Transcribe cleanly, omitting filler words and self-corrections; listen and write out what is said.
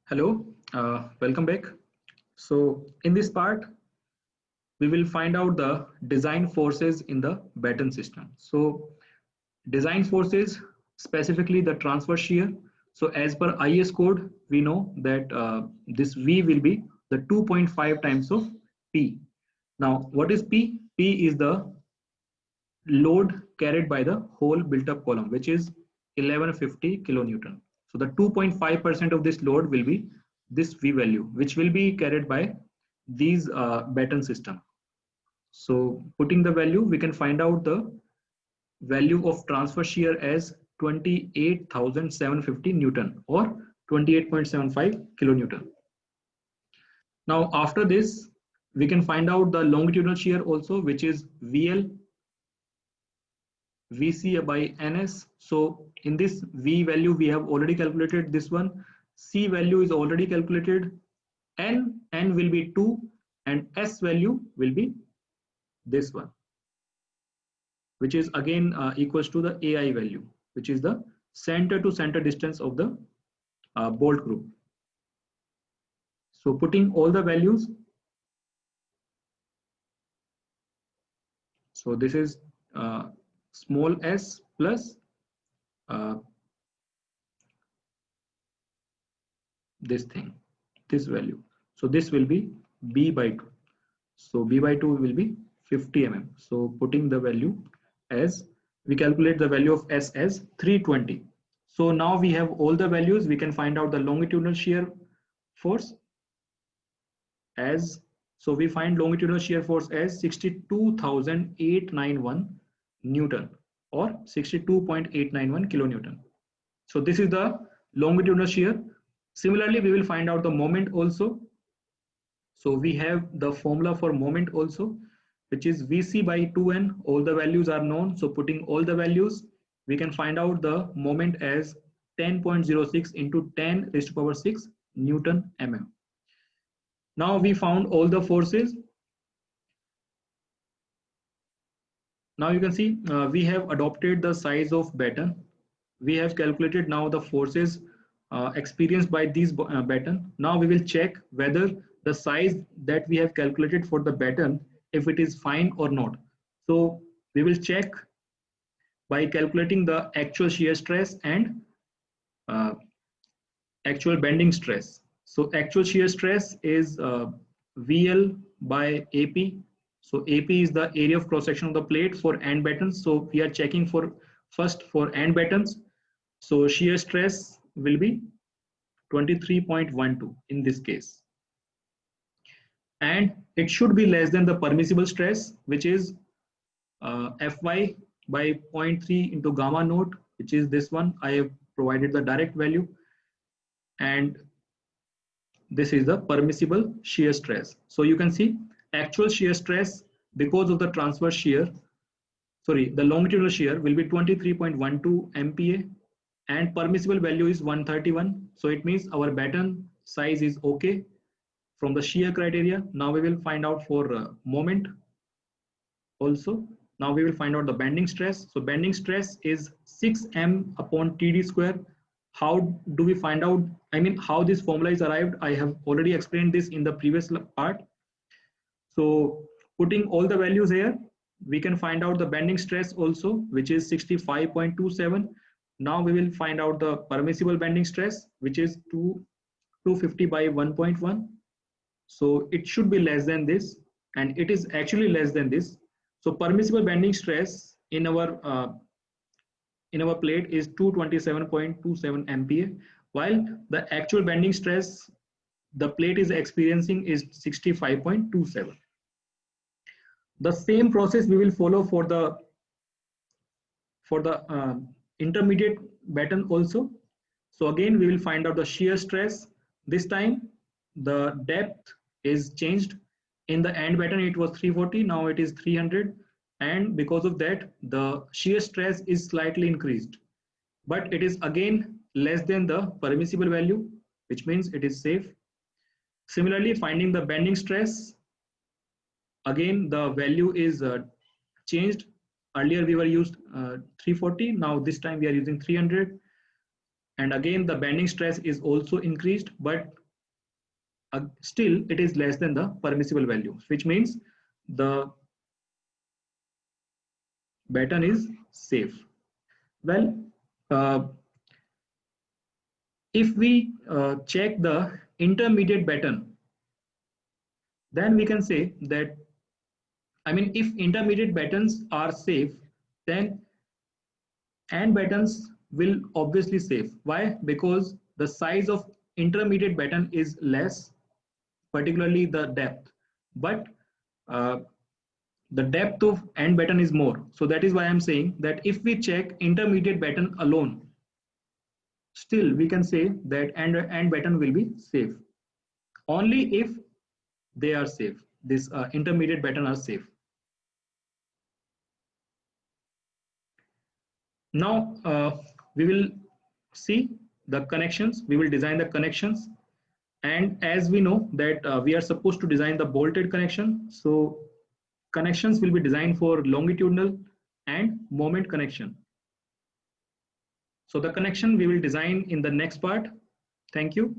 Hello, welcome back. So in this part, we will find out the design forces in the batten system. So design forces, specifically the transverse shear. So as per IS code, we know that this V will be the 2.5 times of P. Now, what is P? P is the load carried by the whole built up column, which is 1150 kilonewton. So the 2.5% of this load will be this V value, which will be carried by these batten system. So putting the value, we can find out the value of transfer shear as 28,750 Newton or 28.75 kilonewton. Now after this, we can find out the longitudinal shear also, which is VL VC by NS. So in this V value, we have already calculated this one. C value is already calculated. N will be 2 and S value will be this one, which is again equals to the AI value, which is the center to center distance of the bolt group. So putting all the values. So this is small s plus this thing, this value. So this will be B by 2. So B by 2 will be 50 mm. So putting the value as, we calculate the value of S as 320. So now we have all the values. We can find out the longitudinal shear force as, so we find longitudinal shear force as 62,891 Newton or 62.891 kilonewton. So this is the longitudinal shear. Similarly, we will find out the moment also. So we have the formula for moment also, which is VC by 2N. All the values are known. So putting all the values, we can find out the moment as 10.06 into 10 raised to power 6 Newton mm. Now we found all the forces. Now you can see we have adopted the size of batten. We have calculated now the forces experienced by these batten. Now we will check whether the size that we have calculated for the batten, if it is fine or not. So we will check by calculating the actual shear stress and actual bending stress. So actual shear stress is VL by AP. So AP is the area of cross section of the plate for end battens. So we are checking for first for end battens. So shear stress will be 23.12 in this case. And it should be less than the permissible stress, which is Fy by 0.3 into gamma naught, which is this one. I have provided the direct value. And this is the permissible shear stress. So you can see actual shear stress because of the transverse shear, sorry, the longitudinal shear will be 23.12 MPa and permissible value is 131. So it means our batten size is okay from the shear criteria. Now we will find out for moment also. Now we will find out the bending stress. So bending stress is 6m upon TD square. How do we find out, I mean, how this formula is arrived? I have already explained this in the previous part. So putting all the values here, we can find out the bending stress also, which is 65.27. Now we will find out the permissible bending stress, which is 250 by 1.1. So it should be less than this, and it is actually less than this. So permissible bending stress in our plate is 227.27 MPa, while the actual bending stress the plate is experiencing is 65.27. The same process we will follow for the intermediate batten also. So again, we will find out the shear stress. This time the depth is changed. In the end batten it was 340, now it is 300, and because of that the shear stress is slightly increased, but it is again less than the permissible value, which means it is safe. Similarly, finding the bending stress, again the value is changed. Earlier we were used 340, now this time we are using 300. And again, the bending stress is also increased, but still it is less than the permissible value, which means the batten is safe. Well, uh, if we check the intermediate batten, then we can say that, I mean, if intermediate battens are safe, then and battens will obviously safe. Why? Because the size of intermediate batten is less, particularly the depth, but uh, the depth of end batten is more. So that is why I'm saying that if we check intermediate batten alone, still we can say that end batten will be safe only if they are safe. This intermediate batten are safe. Now we will see the connections. We will design the connections, and as we know that we are supposed to design the bolted connection, so connections will be designed for longitudinal and moment connection. So the connection we will design in the next part. Thank you.